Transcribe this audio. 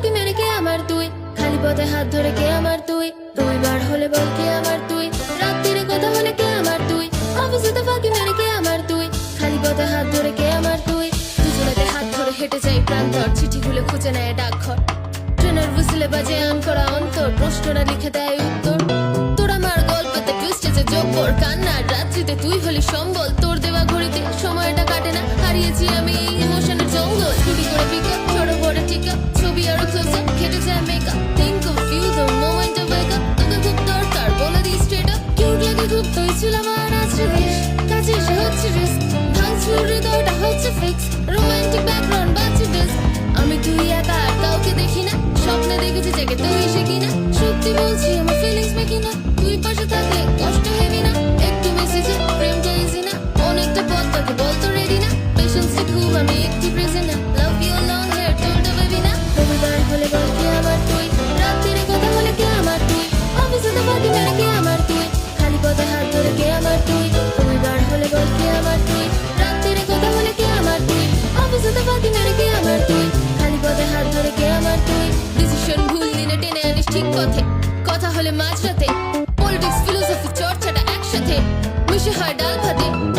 ফাঁকি মেরে কে আমার তুই, খালি পথে হাত ধরে কে আমার তুই, রবিবার হলে বল কে আমার তুই, রাত্রিরে কথা হলে কে আমার তুই, অফিসেতে ফাঁকি মেরে কে আমার তুই, খালি পথে হাত ধরে কে আমার তুই, দুজনেতে হাত ধরে হেঁটে যাই প্রান্তর, চিঠি খুলে খুঁজে নেয় ডাকঘর, ট্রেনের হুইসেলে বাজে আন করা অন্তর, প্রশ্নটা লিখে দেয় উত্তর, তোর আমার গল্পতে টুইস্টে যে জব্বর কান্নার রাত্রিতে তুই হলি সম্বল, তোর দেওয়া ঘড়িতে সময়টা কাটে না, হারিয়েছি আমি এই ইমোশনের জঙ্গল, চুরি করে পিক আপ ছোট বড় টিক আপ, ছবি আরো ক্লোজ আপ, খেটে যায় makeup, think of you the moment of wake up, তোকে খুব দরকার বলে দিই স্ট্রেট আপ, কিউট লাগে খুব তুই ছিল আমার আজকে দেশ, কাছে এসে হচ্ছে রিস্ক, ভাঙছিল হৃদয়টা হচ্ছে ফিক্স, রোমান্টিক ব্যাকগ্রাউন্ড বাজছে ডিস্ক, আমি তুই একা আর কাউকে দেখি না, স্বপ্নে দেখেছি জেগে তুই এসে কিনা, সত্যি বলছি আমার ফিলিংস মেকি না, তুই পাশে থাকলে কষ্ট হেবি না, একটু মেসেজে প্রেমটা ইজি না, অনেকটা পথ তোকে বলতো রেডি না, পেশেন্সে খুব আমি একটু প্রেজেন্ট না, লাভ ইউ লং হেয়ার চলতে বেবি না, রবিবার হলে বল কে আমার তুই, রাত্রিরে কথা হলে কে আমার তুই, অফিসে তো ফাঁকি মেরে কে আমার তুই, খালি পথে হাত ধরে কে আমার তুই, রবিবার হলে বল কে আমার তুই, রাত্রিরে কথা হলে কে আমার তুই, অফিসে তো ফাঁকি মেরে কে আমার তুই, খালি পথে হাত ধরে কে আমার তুই, ডিসিশন ভুল দিনে টেনে আনিস ঠিক পথে, কথা হলে মাঝরাতে, পলিটিক্স ফিলোসফি চর্চাটা একসাথে, মিশে হয় ডাল ভাতে।